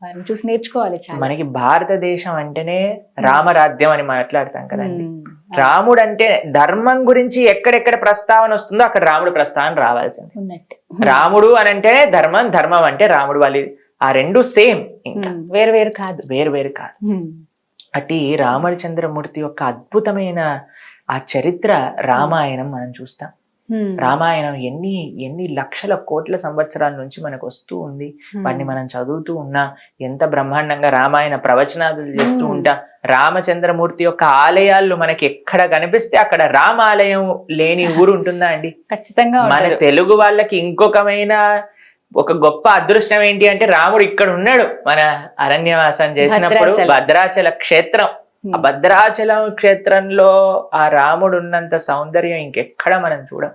వారిని చూసి నేర్చుకోవాలి చాలా. మనకి భారతదేశం అంటేనే రామరాజ్యం అని మాట్లాడతాం కదండి. ఉమ్, రాముడు అంటే ధర్మం గురించి ఎక్కడెక్కడ ప్రస్తావన వస్తుందో అక్కడ రాముడు ప్రస్తావన రావాల్సింది. ఉన్నట్టు. రాముడు అని అంటే ధర్మం, ధర్మం అంటే రాముడు. వాళ్ళు ఆ రెండు సేమ్, ఇంకా వేరు వేరు కాదు. వేరు వేరు కాదు. అటు రామచంద్రమూర్తి యొక్క అద్భుతమైన ఆ చరిత్ర రామాయణం మనం చూస్తాం. రామాయణం ఎన్ని ఎన్ని లక్షల కోట్ల సంవత్సరాల నుంచి మనకు వస్తూ ఉంది. వాటిని మనం చదువుతూ ఉన్నా, ఎంత బ్రహ్మాండంగా రామాయణ ప్రవచనాలు చేస్తూ ఉంటా. రామచంద్రమూర్తి యొక్క ఆలయాలు మనకి ఎక్కడ కనిపిస్తే అక్కడ రామాలయం లేని ఊరు ఉంటుందా అండి? ఖచ్చితంగా. మన తెలుగు వాళ్ళకి ఇంకొకమైన ఒక గొప్ప అదృష్టం ఏంటి అంటే రాముడు ఇక్కడ ఉన్నాడు. మన అరణ్యవాసం చేసినప్పుడు భద్రాచల క్షేత్రం, ఆ భద్రాచలం క్షేత్రంలో ఆ రాముడు ఉన్నంత సౌందర్యం ఇంకెక్కడ మనం చూడం.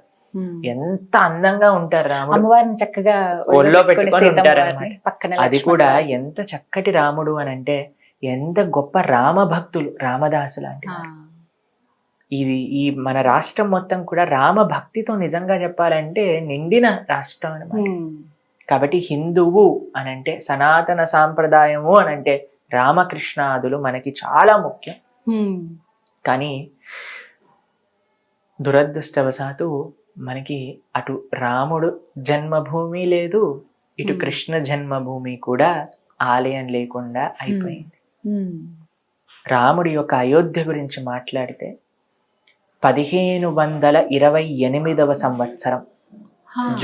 ఎంత అందంగా ఉంటారు రాముడు. అమ్మవారిని చక్కగా ఒళ్ళో పెట్టుకొని ఉంటారు అన్నమాట. అది కూడా ఎంత చక్కటి రాముడు అని అంటే ఎంత గొప్ప రామ భక్తులు, రామదాసు లాంటి. ఇది ఈ మన రాష్ట్రం మొత్తం కూడా రామ భక్తితో నిజంగా చెప్పాలంటే నిండిన రాష్ట్రం అన్నమాట. కాబట్టి హిందువు అనంటే, సనాతన సాంప్రదాయము అనంటే రామకృష్ణాదులు మనకి చాలా ముఖ్యం. కానీ దురదృష్టవశాత్తు మనకి అటు రాముడు జన్మభూమి లేదు, ఇటు కృష్ణ జన్మభూమి కూడా ఆలయం లేకుండా అయిపోయింది. రాముడి యొక్క అయోధ్య గురించి మాట్లాడితే 1528వ సంవత్సరం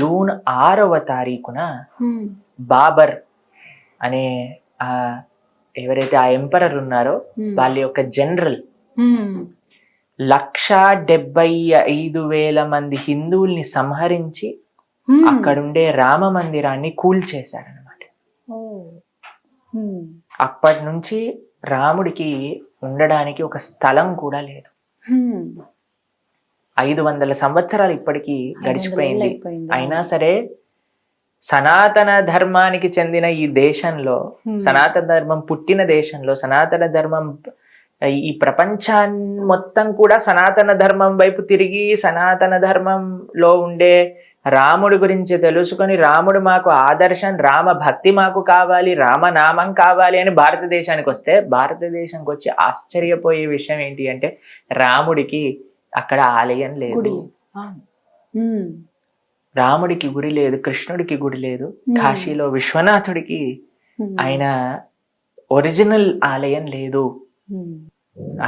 జూన్ 6వ తారీఖున బాబర్ అనే ఎవరైతే ఆ ఎంపరర్ ఉన్నారో వాళ్ళ యొక్క జనరల్ 1,75,000 మంది హిందువుల్ని సంహరించి అక్కడుండే రామ మందిరాన్ని కూల్చేశాడనమాట. అప్పటి నుంచి రాముడికి ఉండడానికి ఒక స్థలం కూడా లేదు. 500 సంవత్సరాలు ఇప్పటికీ గడిచిపోయింది. అయినా సరే సనాతన ధర్మానికి చెందిన ఈ దేశంలో, సనాతన ధర్మం పుట్టిన దేశంలో, సనాతన ధర్మం ఈ ప్రపంచాన్ని మొత్తం కూడా సనాతన ధర్మం వైపు తిరిగి సనాతన ధర్మంలో ఉండే రాముడి గురించి తెలుసుకొని, రాముడు మాకు ఆదర్శం, రామ భక్తి మాకు కావాలి, రామనామం కావాలి అని భారతదేశానికి వస్తే, భారతదేశానికి వచ్చి ఆశ్చర్యపోయే విషయం ఏంటి అంటే రాముడికి అక్కడ ఆలయం లేదు, రాముడికి గుడి లేదు, కృష్ణుడికి గుడి లేదు. కాశీలో విశ్వనాథుడికి ఆయన ఒరిజినల్ ఆలయం లేదు.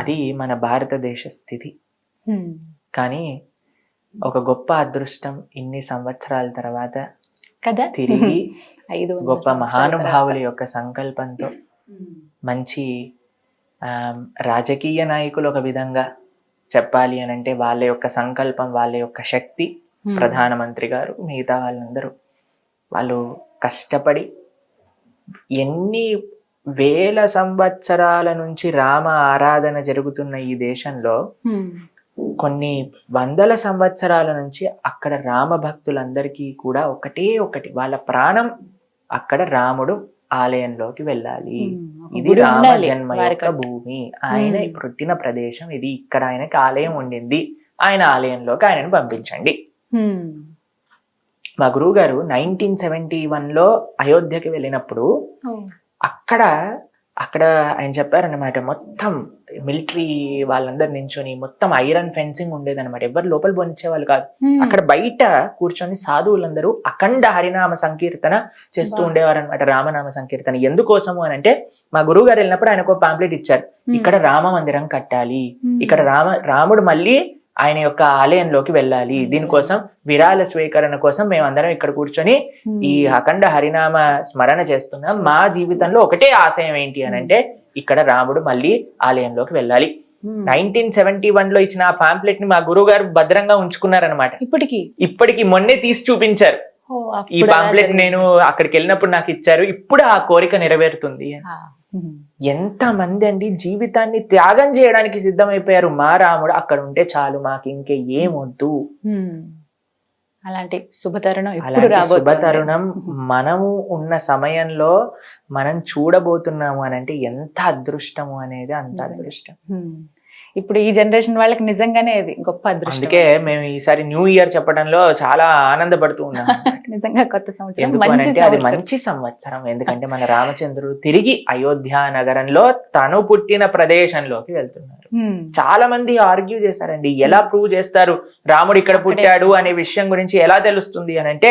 అది మన భారతదేశ స్థితి. కానీ ఒక గొప్ప అదృష్టం, ఇన్ని సంవత్సరాల తర్వాత కదా తిరిగి గొప్ప మహానుభావుల యొక్క సంకల్పంతో మంచి రాజకీయ నాయకులు, ఒక విధంగా చెప్పాలి అని అంటే వాళ్ళ యొక్క సంకల్పం, వాళ్ళ యొక్క శక్తి, ప్రధానమంత్రి గారు, మిగతా వాళ్ళందరూ వాళ్ళు కష్టపడి ఎన్ని వేల సంవత్సరాల నుంచి రామ ఆరాధన జరుగుతున్న ఈ దేశంలో కొన్ని వందల సంవత్సరాల నుంచి అక్కడ రామ భక్తులందరికీ కూడా ఒకటే ఒకటి, వాళ్ళ ప్రాణం అక్కడ రాముడు ఆలయంలోకి వెళ్ళాలి. ఇది రామ జన్మ యొక్క భూమి, ఆయన పుట్టిన ప్రదేశం ఇది, ఇక్కడ ఆయనకి ఆలయం ఉండింది, ఆయన ఆలయంలోకి ఆయనను పంపించండి. మా గురువు గారు 1971లో అయోధ్యకి వెళ్ళినప్పుడు అక్కడ ఆయన చెప్పారనమాట, మొత్తం మిలిటరీ వాళ్ళందరు నించొని మొత్తం ఐరన్ ఫెన్సింగ్ ఉండేదన్నమాట, ఎవరు లోపల పోనిచ్చేవాళ్ళు కాదు. అక్కడ బయట కూర్చొని సాధువులందరూ అఖండ హరినామ సంకీర్తన చేస్తూ ఉండేవారు అనమాట, రామనామ సంకీర్తన. ఎందుకోసము అని అంటే మా గురువు గారు వెళ్ళినప్పుడు ఆయన ఒక పాంప్లెట్ ఇచ్చారు, ఇక్కడ రామ మందిరం కట్టాలి, ఇక్కడ రాముడు మళ్ళీ ఆయన యొక్క ఆలయంలోకి వెళ్ళాలి, దీనికోసం విరాళ స్వీకరణ కోసం మేమందరం ఇక్కడ కూర్చొని ఈ అఖండ హరినామ స్మరణ చేస్తున్నాం. మా జీవితంలో ఒకటే ఆశయం ఏంటి అని అంటే ఇక్కడ రాముడు మళ్ళీ ఆలయంలోకి వెళ్ళాలి. 1971లో ఇచ్చిన ఆ పాంప్లెట్ ని మా గురువు గారు భద్రంగా ఉంచుకున్నారనమాట. ఇప్పటికి మొన్నే తీసి చూపించారు. ఈ పాంప్లెట్ నేను అక్కడికి వెళ్ళినప్పుడు నాకు ఇచ్చారు, ఇప్పుడు ఆ కోరిక నెరవేరుతుంది. ఎంత మంది అండి జీవితాన్ని త్యాగం చేయడానికి సిద్ధమైపోయారు. మా రాముడు అక్కడ ఉంటే చాలు, మాకు ఇంకే ఏమొద్దు. అలాంటి శుభతరుణం, శుభతరుణం మనము ఉన్న సమయంలో మనం చూడబోతున్నాము అని అంటే ఎంత అదృష్టము అనేది, అంత అదృష్టం. ఇప్పుడు ఈ జనరేషన్ వాళ్ళకి నిజంగానే అది గొప్ప అదృష్టం. అందుకే మేము ఈసారి న్యూ ఇయర్ చెప్పడంలో చాలా ఆనందపడుతూ ఉన్నాం. నిజంగా కొత్త సంవత్సరం ఎందుకు మంచి అంటే అది సంవత్సరం. మంచి సంవత్సరం. ఎందుకంటే మన రామచంద్రుడు తిరిగి అయోధ్య నగరంలో తను పుట్టిన ప్రదేశంలోకి వెళ్తున్నారు. చాలా మంది ఆర్గ్యూ చేశారండి, ఎలా ప్రూవ్ చేస్తారు రాముడు ఇక్కడ పుట్టాడు అనే విషయం గురించి ఎలా తెలుస్తుంది అని అంటే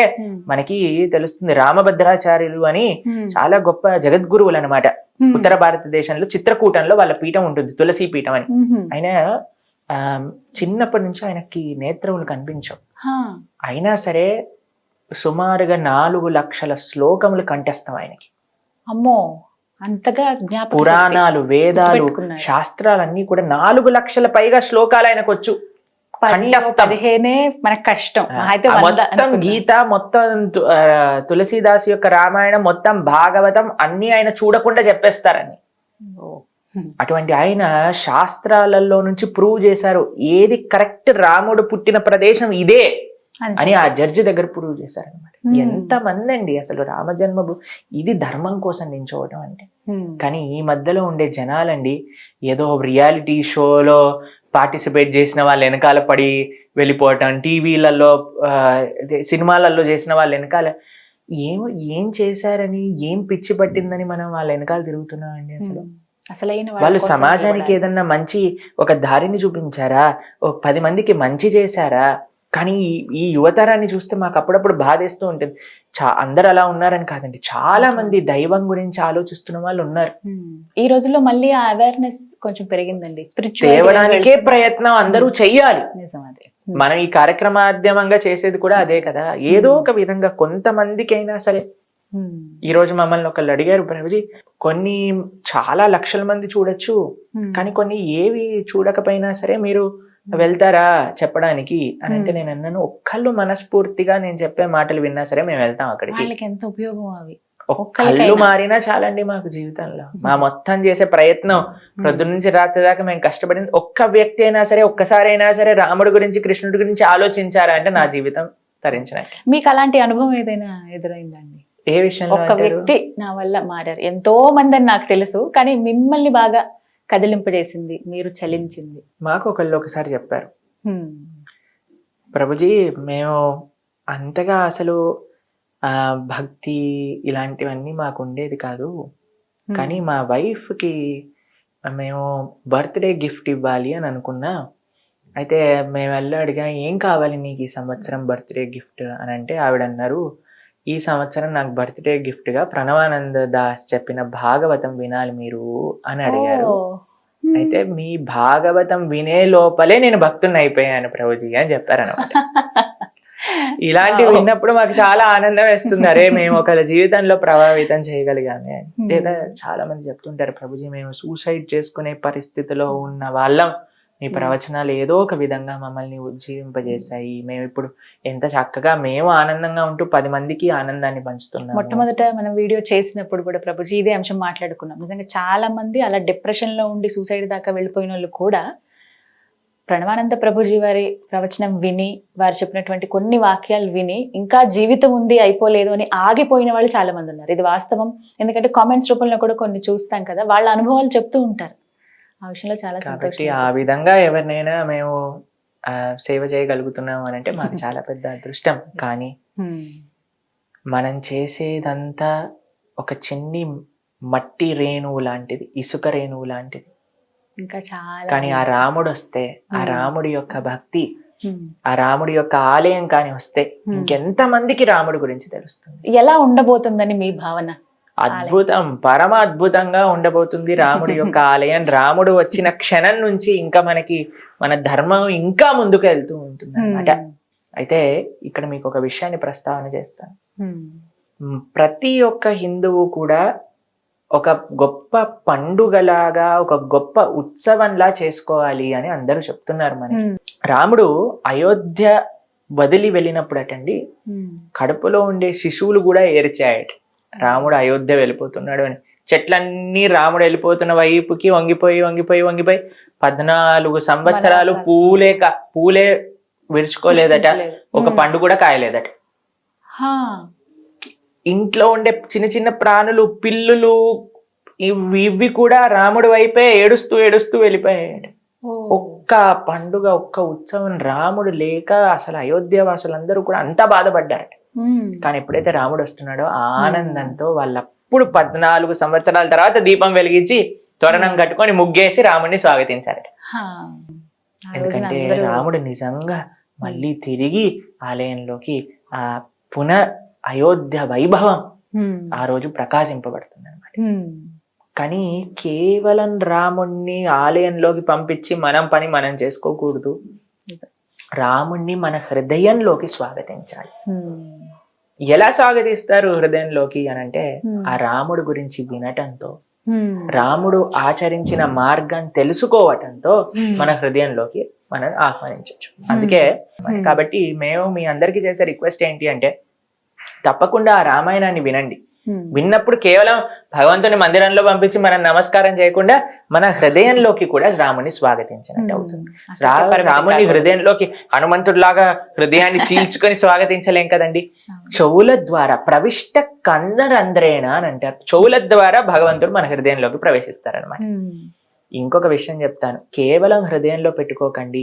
మనకి తెలుస్తుంది. రామభద్రాచార్యులు అని చాలా గొప్ప జగద్గురువులు అన్నమాట. ఉత్తర భారతదేశంలో చిత్రకూటంలో వాళ్ళ పీఠం ఉంటుంది, తులసి పీఠం అని. ఆయన చిన్నప్పటి నుంచి ఆయనకి నేత్రములు కనిపించవు, అయినా సరే సుమారుగా 4 లక్షల శ్లోకములు కంఠస్థం ఆయనకి. అమ్మో, అంతగా జ్ఞాపకం. పురాణాలు, వేదాలు, శాస్త్రాలన్నీ కూడా 4 లక్షల పైగా శ్లోకాలు ఆయనకు వచ్చు. 15 మనకు కష్టం. మొత్తం గీత, మొత్తం తులసీదాస్ యొక్క రామాయణం, మొత్తం భాగవతం అన్ని ఆయన చూడకుండా చెప్పేస్తారని. అటువంటి ఆయన శాస్త్రాలలో నుంచి ప్రూవ్ చేశారు ఏది కరెక్ట్, రాముడు పుట్టిన ప్రదేశం ఇదే అని ఆ జడ్జి దగ్గర ప్రూవ్ చేశారనమాట. ఎంత మంది అండి అసలు రామ జన్మభూమి ఇది ధర్మం కోసం నించోవడం అంటే. కానీ ఈ మధ్యలో ఉండే జనాలండి ఏదో రియాలిటీ షోలో పార్టిసిపేట్ చేసిన వాళ్ళ వెనకాల పడి వెళ్ళిపోవటం, టీవీలలో సినిమాలలో చేసిన వాళ్ళ వెనకాల ఏం చేశారని, ఏం పిచ్చి పట్టిందని మనం వాళ్ళ వెనకాల తిరుగుతున్నాం అండి. అసలు వాళ్ళు సమాజానికి ఏదన్నా మంచి ఒక దారిని చూపించారా, 10 మందికి మంచి చేశారా? కానీ ఈ యువతరాన్ని చూస్తే మాకు అప్పుడప్పుడు బాధేస్తూ ఉంటుంది. అందరు అలా ఉన్నారని కాదండి, చాలా మంది దైవం గురించి ఆలోచిస్తున్న వాళ్ళు ఉన్నారు. ఈ రోజుల్లో మళ్ళీ ఆ అవేర్నెస్ కొంచెం పెరిగిందండి. తేవడానికే ప్రయత్నం అందరూ చెయ్యాలి. మనం ఈ కార్యక్రమాధ్యమంగా చేసేది కూడా అదే కదా. ఏదో ఒక విధంగా కొంతమందికైనా సరే. ఈ రోజు మమ్మల్ని ఒకళ్ళు అడిగారు, ప్రభుజీ కొన్ని చాలా లక్షల మంది చూడొచ్చు, కానీ కొన్ని ఏవి చూడకపోయినా సరే మీరు వెళ్తారా చెప్పడానికి అని అంటే నేను అన్నాను, ఒక్కళ్ళు మనస్ఫూర్తిగా నేను చెప్పే మాటలు విన్నా సరే మేము వెళ్తాం అక్కడికి. ఎంత ఉపయోగం అవి. ఒక్కళ్ళు మారినా చాలండి మాకు జీవితంలో. మా మొత్తం చేసే ప్రయత్నం పొద్దున్న నుంచి రాత్రి దాకా మేము కష్టపడింది, ఒక్క వ్యక్తి అయినా సరే ఒక్కసారి అయినా సరే రాముడి గురించి, కృష్ణుడి గురించి ఆలోచించారా అంటే నా జీవితం తరించినట్టు. మీకు అలాంటి అనుభవం ఏదైనా ఎదురైందండి? ఏ విషయంలో? ఒక్క వ్యక్తి నా వల్ల మారారు. ఎంతో మంది అని నాకు తెలుసు, కానీ మిమ్మల్ని బాగా కదిలింపజేసింది, మీరు చలించింది. మాకు ఒకసారి చెప్పారు, ప్రభుజీ మేము అంతగా అసలు భక్తి ఇలాంటివన్నీ మాకు ఉండేది కాదు, కానీ మా వైఫ్కి మేము బర్త్డే గిఫ్ట్ ఇవ్వాలి అని అనుకున్నా. అయితే మేము వెళ్ళి అడిగా, ఏం కావాలి నీకు ఈ సంవత్సరం బర్త్డే గిఫ్ట్ అని అంటే ఆవిడ అన్నారు, ఈ సంవత్సరం నాకు బర్త్డే గిఫ్ట్ గా ప్రణవానంద దాస్ చెప్పిన భాగవతం వినాలి మీరు అని అడిగారు. అయితే మీ భాగవతం వినే లోపలే నేను భక్తుని అయిపోయాను ప్రభుజీ అని చెప్పారు అన్నమాట. ఇలాంటివి విన్నప్పుడు మాకు చాలా ఆనందం వేస్తుంది, అరే మేము ఒకళ్ళ జీవితంలో ప్రభావితం చేయగలిగామే. లేదా చాలా మంది చెప్తుంటారు, ప్రభుజీ మేము సూసైడ్ చేసుకునే పరిస్థితిలో ఉన్న వాళ్ళం, మీ ప్రవచనాలు ఏదో ఒక విధంగా మమ్మల్ని ఉజ్జీవింపజేశాయి, మేము ఇప్పుడు ఎంత చక్కగా మేము ఆనందంగా ఉంటూ 10 మందికి ఆనందాన్ని పంచుతున్నాం. మొట్టమొదట మనం వీడియో చేసినప్పుడు కూడా ప్రభుజీ ఇదే అంశం మాట్లాడుకున్నాం. నిజంగా చాలా మంది అలా డిప్రెషన్ లో ఉండి సూసైడ్ దాకా వెళ్ళిపోయిన వాళ్ళు కూడా ప్రణవానంద ప్రభుజీ వారి ప్రవచనం విని, వారు చెప్పినటువంటి కొన్ని వాక్యాలు విని ఇంకా జీవితం ఉంది అయిపోలేదు అని ఆగిపోయిన వాళ్ళు చాలా మంది ఉన్నారు. ఇది వాస్తవం. ఎందుకంటే కామెంట్స్ రూపంలో కూడా కొన్ని చూస్తాం కదా, వాళ్ళ అనుభవాలు చెప్తూ ఉంటారు. ఆ విషయంలో చాలా కాబట్టి ఆ విధంగా ఎవరినైనా మేము సేవ చేయగలుగుతున్నాం అని అంటే మాకు చాలా పెద్ద అదృష్టం. కానీ మనం చేసేదంతా ఒక చిన్ని మట్టి రేణువు లాంటిది, ఇసుక రేణువు లాంటిది. ఇంకా చాలా. కానీ ఆ రాముడు వస్తే, ఆ రాముడి యొక్క భక్తి, ఆ రాముడి యొక్క ఆలయం కానీ వస్తే ఇంకెంత మందికి రాముడి గురించి తెలుస్తుంది. ఎలా ఉండబోతుందని మీ భావన? అద్భుతం, పరమ అద్భుతంగా ఉండబోతుంది రాముడి యొక్క ఆలయం. రాముడు వచ్చిన క్షణం నుంచి ఇంకా మన ధర్మం ఇంకా ముందుకు వెళ్తూ ఉంటుంది అన్నమాట. అయితే ఇక్కడ మీకు ఒక విషయాన్ని ప్రస్తావన చేస్తాను. ప్రతి ఒక్క హిందువు కూడా ఒక గొప్ప పండుగలాగా, ఒక గొప్ప ఉత్సవంలా చేసుకోవాలి అని అందరూ చెప్తున్నారు మనకి. రాముడు అయోధ్య వదిలి వెళ్ళినప్పుడు అటండి, కడుపులో ఉండే శిశువులు కూడా ఏడ్చాయట, రాముడు అయోధ్య వెళ్ళిపోతున్నాడు అని. చెట్లన్నీ రాముడు వెళ్ళిపోతున్న వైపుకి వంగిపోయి 14 సంవత్సరాలు పూలే విరుచుకోలేదట, ఒక పండు కూడా కాయలేదట. ఇంట్లో ఉండే చిన్న చిన్న ప్రాణులు, పిల్లులు ఇవి కూడా రాముడి వైపే ఏడుస్తూ వెళ్ళిపోయాడు. ఒక్క పండుగ ఒక్క ఉత్సవం రాముడు లేక అసలు అయోధ్య వాసులందరూ కూడా అంతా బాధపడ్డారు. కానీ ఎప్పుడైతే రాముడు వస్తున్నాడో ఆనందంతో వాళ్ళప్పుడు 14 సంవత్సరాల తర్వాత దీపం వెలిగించి తోరణం కట్టుకొని ముగ్గేసి రాముడిని స్వాగతించారట. ఎందుకంటే రాముడు నిజంగా మళ్ళీ తిరిగి ఆలయంలోకి ఆ అయోధ్య వైభవం ఆ రోజు ప్రకాశింపబడుతుంది అనమాట. కానీ కేవలం రాముణ్ణి ఆలయంలోకి పంపించి మనం పని మనం చేసుకోకూడదు. రాముణ్ణి మన హృదయంలోకి స్వాగతించాలి. ఎలా స్వాగతిస్తారు హృదయంలోకి అనంటే ఆ రాముడు గురించి వినటంతో, రాముడు ఆచరించిన మార్గం తెలుసుకోవటంతో మన హృదయంలోకి మనం ఆహ్వానించవచ్చు. అందుకే కాబట్టి మేము మీ అందరికీ చేసే రిక్వెస్ట్ ఏంటి అంటే తప్పకుండా ఆ రామాయణాన్ని వినండి. విన్నప్పుడు కేవలం భగవంతుని మందిరంలో పంపించి మనం నమస్కారం చేయకుండా మన హృదయంలోకి కూడా రాముని స్వాగతించినట్టు అవుతుంది. రాముని హృదయంలోకి హనుమంతుడిలాగా హృదయాన్ని చీల్చుకొని స్వాగతించలేం కదండి. చెవుల ద్వారా ప్రవిష్ట కన్నరంధ్రేణ అని అంటారు. చెవుల ద్వారా భగవంతుడు మన హృదయంలోకి ప్రవేశిస్తారనమాట. ఇంకొక విషయం చెప్తాను, కేవలం హృదయంలో పెట్టుకోకండి,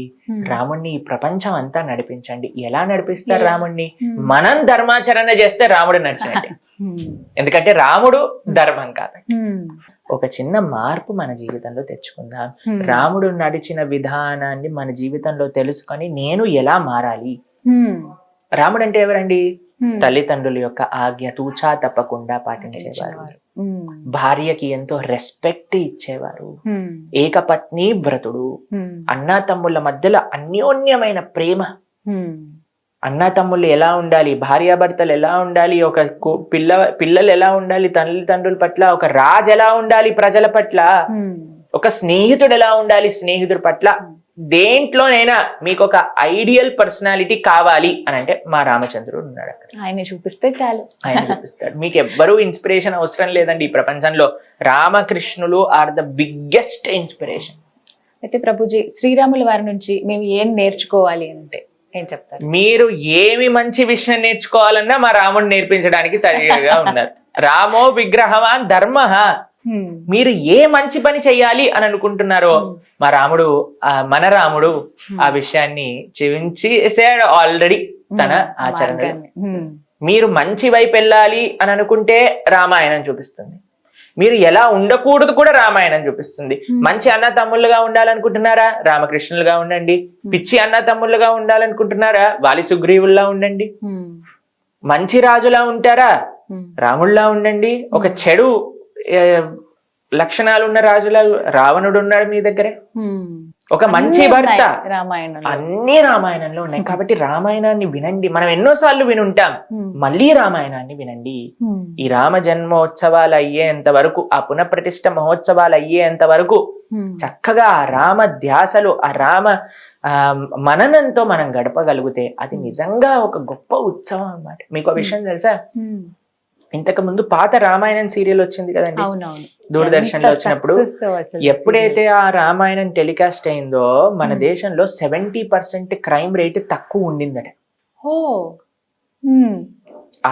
రాముణ్ణి ఈ ప్రపంచం అంతా నడిపించండి. ఎలా నడిపిస్తారు రాముణ్ణి? మనం ధర్మాచరణ చేస్తే రాముడు నడిచినట్టే. ఎందుకంటే రాముడు ధర్మం కాబట్టి. ఒక చిన్న మార్పు మన జీవితంలో తెచ్చుకుందాం. రాముడు నడిచిన విధానాన్ని మన జీవితంలో తెలుసుకొని నేను ఎలా మారాలి. రాముడు అంటే ఎవరండి? తల్లిదండ్రుల యొక్క ఆజ్ఞ తూచా తప్పకుండా పాటించేవారు, భార్యకి ఎంతో రెస్పెక్ట్ ఇచ్చేవారు, ఏకపత్ని వ్రతుడు, అన్నా తమ్ముళ్ళ మధ్యలో అన్యోన్యమైన ప్రేమ. అన్నా తమ్ముళ్ళు ఎలా ఉండాలి, భార్యాభర్తలు ఎలా ఉండాలి, ఒక పిల్లలు ఎలా ఉండాలి తల్లిదండ్రుల పట్ల, ఒక రాజు ఎలా ఉండాలి ప్రజల పట్ల, ఒక స్నేహితుడు ఎలా ఉండాలి స్నేహితుడి పట్ల. దేంట్లోనైనా మీకు ఒక ఐడియల్ పర్సనాలిటీ కావాలి అని అంటే మా రామచంద్రుడు ఉన్నాడు అక్కడ. ఆయన చూపిస్తే చాలు, ఆయన చూపిస్తాడు. మీకు ఎవ్వరూ ఇన్స్పిరేషన్ అవసరం లేదండి ఈ ప్రపంచంలో. రామకృష్ణులు ఆర్ ద బిగ్గెస్ట్ ఇన్స్పిరేషన్. అయితే ప్రభుజీ, శ్రీరాముల వారి నుంచి మేము ఏం నేర్చుకోవాలి అంటే ఏం చెప్తారు? మీరు ఏమి మంచి విషయం నేర్చుకోవాలన్నా మా రాముడు నేర్పించడానికి తయారుగా ఉన్నారు. రామో విగ్రహవాన్ ధర్మ. మీరు ఏ మంచి పని చెయ్యాలి అని అనుకుంటున్నారో మా రాముడు, మన రాముడు ఆ విషయాన్ని చెవించేసాడు ఆల్రెడీ తన ఆచరణ. మీరు మంచి వైపు వెళ్ళాలి అని అనుకుంటే రామాయణం చూపిస్తుంది. మీరు ఎలా ఉండకూడదు కూడా రామాయణం చూపిస్తుంది. మంచి అన్న తమ్ముళ్ళుగా ఉండాలనుకుంటున్నారా? రామకృష్ణులుగా ఉండండి. పిచ్చి అన్న తమ్ముళ్ళుగా ఉండాలనుకుంటున్నారా? వాలి సుగ్రీవుల్లా ఉండండి. మంచి రాజులా ఉంటారా? రాముళ్ళలా ఉండండి. ఒక చెడు లక్షణాలు ఉన్న రాజులా రావణుడు ఉన్నాడు మీ దగ్గరే. ఒక మంచి భర్త, అన్ని రామాయణంలో ఉన్నాయి. కాబట్టి రామాయణాన్ని వినండి. మనం ఎన్నోసార్లు వినుంటాం, మళ్ళీ రామాయణాన్ని వినండి. ఈ రామ జన్మోత్సవాలు అయ్యేంత వరకు, ఆ పునఃప్రతిష్ఠ మహోత్సవాలు అయ్యేంత వరకు చక్కగా ఆ రామ ధ్యాసలు, ఆ రామ మననంతో మనం గడపగలిగితే అది నిజంగా ఒక గొప్ప ఉత్సవం అన్నమాట. మీకు ఆ విషయం తెలుసా? ఇంతకు ముందు పాత రామాయణం సీరియల్ వచ్చింది కదండి దూరదర్శన్ లో వచ్చినప్పుడు, ఎప్పుడైతే ఆ రామాయణం టెలికాస్ట్ అయిందో మన దేశంలో 70% క్రైమ్ రేట్ తక్కువ ఉండిందట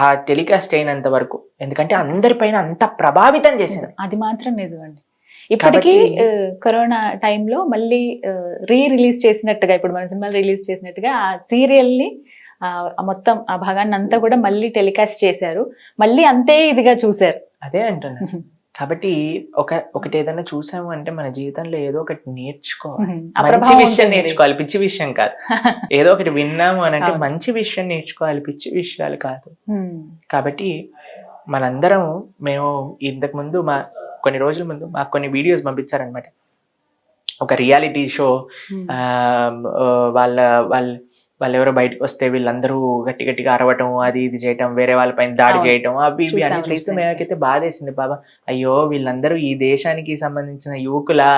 ఆ టెలికాస్ట్ అయినంత వరకు. ఎందుకంటే అందరిపైన అంత ప్రభావితం చేసింది. అది మాత్రం నిజమండి. ఇప్పటికీ కరోనా టైంలో మళ్ళీ రిలీజ్ చేసినట్టుగా, ఇప్పుడు మన సినిమా రిలీజ్ చేసినట్టుగా ఆ సీరియల్ ని మొత్తం ఆ భాగాన్ని అంతా కూడా మళ్ళీ టెలికాస్ట్ చేశారు. మళ్ళీ అంతే ఇదిగా చూశారు. అదే అంటున్నా. కాబట్టి ఒకటి ఏదైనా చూసాము అంటే మన జీవితంలో ఏదో ఒకటి నేర్చుకోవాలి. మంచి విషయం నేర్చుకోవాలి, పిచ్చి విషయం కాదు. ఏదో ఒకటి విన్నాము అని అంటే మంచి విషయం నేర్చుకోవాలి, పిచ్చి విషయాలు కాదు. కాబట్టి మనందరం, మేము ఇంతకు ముందు కొన్ని రోజుల ముందు మాకు కొన్ని వీడియోస్ పంపించారనమాట. ఒక రియాలిటీ షో, వాళ్ళు ఎవరో బయటకు వస్తే వీళ్ళందరూ గట్టి గట్టిగా అరవటం, అది ఇది చేయటం, వేరే వాళ్ళపైన దాడి చేయటం, అవి ఇవి అన్ని చూస్తే మేమైతే బాధేసింది. బాబా, అయ్యో వీళ్ళందరూ ఈ దేశానికి సంబంధించిన యువకులా,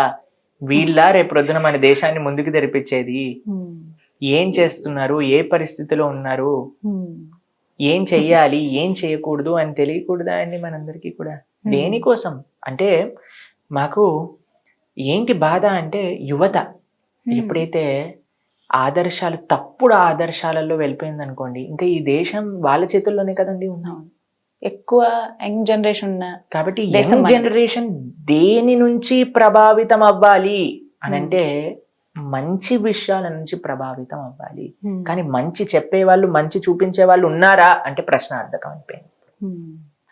వీళ్ళ రేపు ప్రొద్దున మన దేశాన్ని ముందుకు తెరిపించేది. ఏం చేస్తున్నారు, ఏ పరిస్థితిలో ఉన్నారు, ఏం చెయ్యాలి, ఏం చేయకూడదు అని తెలియకూడదా అండి మనందరికీ కూడా? దేనికోసం అంటే మాకు ఏంటి బాధ అంటే, యువత ఎప్పుడైతే ఆదర్శాలు, తప్పుడు ఆదర్శాలలో వెళ్ళిపోయింది అనుకోండి, ఇంకా ఈ దేశం వాళ్ళ చేతుల్లోనే కదండి ఉన్నాం. ఎక్కువ యంగ్ జనరేషన్ ఉన్న కాబట్టి యంగ్ జనరేషన్ దేని నుంచి ప్రభావితం అవ్వాలి అని అంటే మంచి విషయాల నుంచి ప్రభావితం అవ్వాలి. కానీ మంచి చెప్పే వాళ్ళు, మంచి చూపించే వాళ్ళు ఉన్నారా అంటే ప్రశ్నార్థకం అయిపోయింది.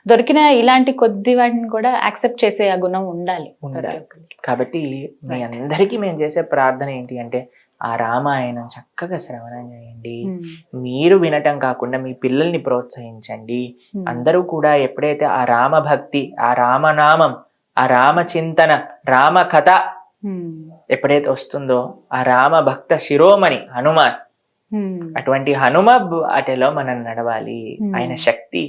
దొరికిన ఇలాంటి కొద్ది వాటిని కూడా యాక్సెప్ట్ చేసే ఆ గుణం ఉండాలి. కాబట్టి మీ అందరికీ మేము చేసే ప్రార్థన ఏంటి అంటే ఆ రామాయణం చక్కగా శ్రవణం చేయండి. మీరు వినటం కాకుండా మీ పిల్లల్ని ప్రోత్సహించండి. అందరూ కూడా ఎప్పుడైతే ఆ రామ భక్తి, ఆ రామనామం, ఆ రామ చింతన, రామ కథ ఎప్పుడైతే వస్తుందో ఆ రామ భక్త శిరోమణి హనుమాన్, అటువంటి హనుమ అటలో మనం నడవాలి. ఆయన శక్తి,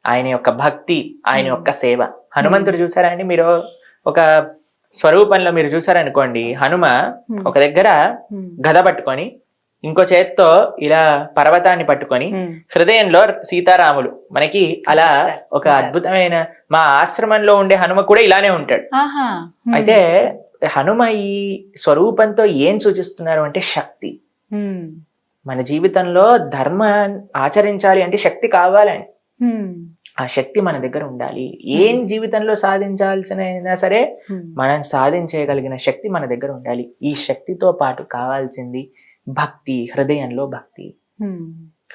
ఆయన యొక్క భక్తి, ఆయన యొక్క సేవ. హనుమంతుడు చూసారా అండి మీరు? ఒక స్వరూపంలో మీరు చూసారనుకోండి, హనుమ ఒక దగ్గర గద పట్టుకొని ఇంకో చేత్తో ఇలా పర్వతాన్ని పట్టుకొని హృదయంలో సీతారాములు మనకి అలా ఒక అద్భుతమైన, మా ఆశ్రమంలో ఉండే హనుమ కూడా ఇలానే ఉంటాడు. అయితే హనుమ ఈ స్వరూపంతో ఏం సూచిస్తున్నారు అంటే శక్తి. మన జీవితంలో ధర్మం ఆచరించాలి అంటే శక్తి కావాలని, ఆ శక్తి మన దగ్గర ఉండాలి. ఏం జీవితంలో సాధించాల్సిన సరే మనం సాధించగలిగిన శక్తి మన దగ్గర ఉండాలి. ఈ శక్తితో పాటు కావాల్సింది భక్తి, హృదయంలో భక్తి.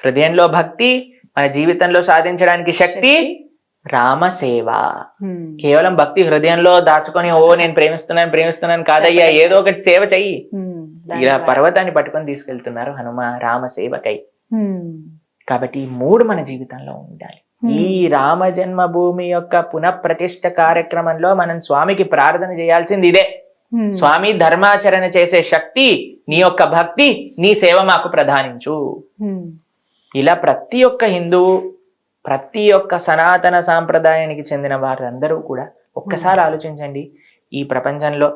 హృదయంలో భక్తి, మన జీవితంలో సాధించడానికి శక్తి, రామసేవ. కేవలం భక్తి హృదయంలో దాచుకొని ఓ నేను ప్రేమిస్తున్నాను కాదయ్యా, ఏదో ఒకటి సేవ చెయ్యి. ఇలా పర్వతాన్ని పట్టుకొని తీసుకెళ్తున్నారు హనుమ రామసేవకై. కాబట్టి ఈ మూడు మన జీవితంలో ఉండాలి. ఈ రామ జన్మభూమి యొక్క పునఃప్రతిష్ఠ కార్యక్రమంలో మనం స్వామికి ప్రార్థన చేయాల్సింది ఇదే. స్వామి, ధర్మాచరణ చేసే శక్తి, నీ యొక్క భక్తి, నీ సేవ మాకు ప్రధానించు. ఇలా ప్రతి ఒక్క హిందువు, ప్రతి ఒక్క సనాతన సాంప్రదాయానికి చెందిన వారందరూ కూడా ఒక్కసారి ఆలోచించండి. ఈ ప్రపంచంలో,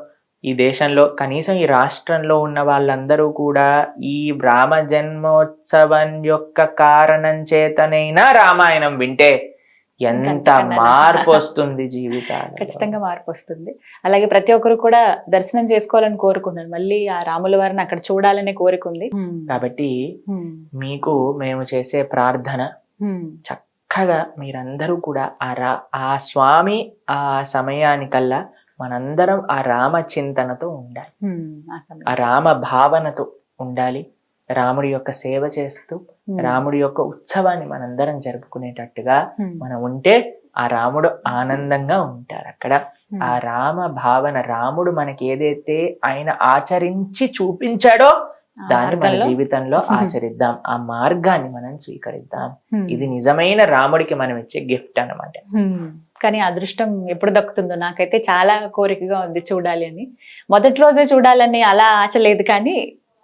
ఈ దేశంలో, కనీసం ఈ రాష్ట్రంలో ఉన్న వాళ్ళందరూ కూడా ఈ రామ జన్మోత్సవం యొక్క కారణం చేతనైనా రామాయణం వింటే ఎంత మార్పు వస్తుంది జీవితాలు. ఖచ్చితంగా మార్పు వస్తుంది. అలాగే ప్రతి ఒక్కరు కూడా దర్శనం చేసుకోవాలని కోరుకుంటున్నారు. మళ్ళీ ఆ రాముల వారిని అక్కడ చూడాలనే కోరిక ఉంది. కాబట్టి మీకు మేము చేసే ప్రార్థన, చక్కగా మీరందరూ కూడా ఆ స్వామి ఆ సమయానికల్లా మనందరం ఆ రామ చింతనతో ఉండాలి, ఆ రామ భావనతో ఉండాలి. రాముడి యొక్క సేవ చేస్తూ రాముడి యొక్క ఉత్సవాన్ని మనందరం జరుపుకునేటట్టుగా మనం ఉంటే ఆ రాముడు ఆనందంగా ఉంటారు అక్కడ. ఆ రామ భావన, రాముడు మనకి ఏదైతే ఆయన ఆచరించి చూపించాడో దాన్ని మన జీవితంలో ఆచరిద్దాం. ఆ మార్గాన్ని మనం స్వీకరిద్దాం. ఇది నిజమైన రాముడికి మనం ఇచ్చే గిఫ్ట్ అన్నమాట. కానీ అదృష్టం ఎప్పుడు దక్కుతుందో నాకైతే చాలా కోరికగా ఉంది చూడాలి అని. మొదటి రోజే చూడాలని అలా ఆశ లేదు, కానీ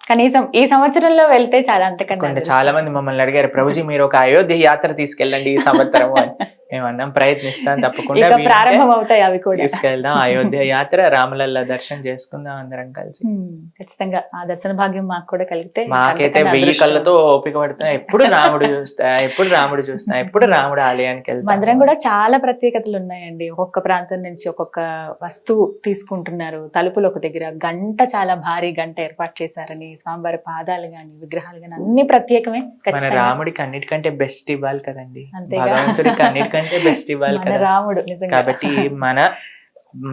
కనీసం ఈ సంవత్సరంలో వెళ్తే చాలా. అంతకన్నా చాలా మంది మమ్మల్ని అడిగారు, ప్రభుజీ మీరు ఒక అయోధ్య యాత్ర తీసుకెళ్ళండి ఈ సంవత్సరం అని. మేము అన్నాం ప్రయత్నిస్తాం, తప్పకుండా ప్రారంభం అవుతాయి అవి కూడా. తీసుకెళ్దాం అయోధ్య యాత్ర, రాములల్ల దర్శనం చేసుకుందాం అందరం కలిసి. ఖచ్చితంగా ఆ దర్శన భాగ్యం మాకు కూడా కలిగితే. మాకైతే 1000 కళ్ళతో ఓపిక పడుతున్నా, ఎప్పుడు రాముడు చూస్తా, ఎప్పుడు రాముడు చూస్తా, ఎప్పుడు రాముడు ఆలయానికి వెళ్తాం. మందిరం కూడా చాలా ప్రత్యేకతలు ఉన్నాయండి. ఒక్కొక్క ప్రాంతం నుంచి ఒక్కొక్క వస్తువు తీసుకుంటున్నారు. తలుపులు ఒక దగ్గర గంట, చాలా భారీ గంట ఏర్పాటు చేశారని, స్వామివారి పాదాలు గాని విగ్రహాలు గాని అన్ని ప్రత్యేకమే. మన రాముడికి అన్నిటికంటే బెస్ట్ ఇవ్వాలి కదండి, భగవంతుడికి అన్నిటికంటే బెస్ట్ ఇవ్వాలి కదా రాముడు. కాబట్టి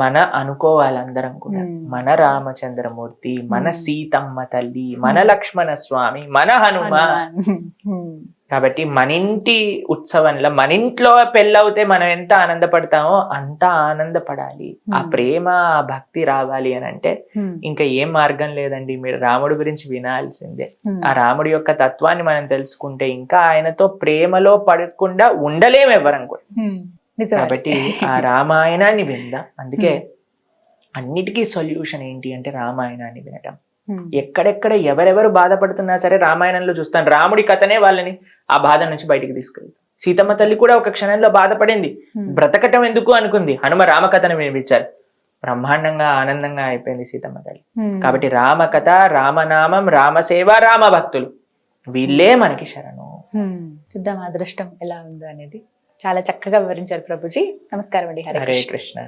మన అనుకోవాలి అందరం కూడా, మన రామచంద్రమూర్తి, మన సీతమ్మ తల్లి, మన లక్ష్మణ స్వామి, మన హనుమాన్. కాబట్టి మన ఇంటి ఉత్సవంలో, మన ఇంట్లో పెళ్ళవుతే మనం ఎంత ఆనందపడతామో అంత ఆనందపడాలి. ఆ ప్రేమ, ఆ భక్తి రావాలి అని అంటే ఇంకా ఏం మార్గం లేదండి, మీరు రాముడి గురించి వినాల్సిందే. ఆ రాముడి యొక్క తత్వాన్ని మనం తెలుసుకుంటే ఇంకా ఆయనతో ప్రేమలో పడకుండా ఉండలేము ఎవరం కూడా. కాబట్టి ఆ రామాయణాన్ని విందాం. అందుకే అన్నిటికీ సొల్యూషన్ ఏంటి అంటే రామాయణాన్ని వినటం. ఎక్కడెక్కడ ఎవరెవరు బాధపడుతున్నా సరే రామాయణంలో చూస్తాను. రాముడి కథనే వాళ్ళని ఆ బాధ నుంచి బయటికి తీసుకెళ్తాం. సీతమ్మ తల్లి కూడా ఒక క్షణంలో బాధపడింది, బ్రతకటం ఎందుకు అనుకుంది, హనుమ రామకథను వినిపించారు, బ్రహ్మాండంగా ఆనందంగా అయిపోయింది సీతమ్మ తల్లి. కాబట్టి రామకథ, రామనామం, రామసేవ, రామ భక్తులు వీళ్ళే మనకి శరణు. చూద్దాం అదృష్టం ఎలా ఉందో అనేది. చాలా చక్కగా వివరించారు ప్రభుజీ. నమస్కారం అండి. హరే కృష్ణ.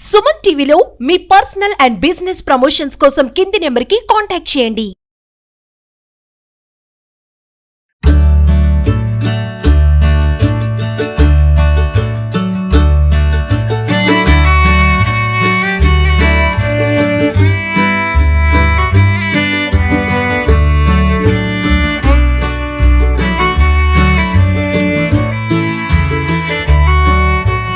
సుమన్ టీవీలో మీ పర్సనల్ అండ్ బిజినెస్ ప్రమోషన్స్ కోసం కింది నెంబర్కి కాంటాక్ట్ చేయండి.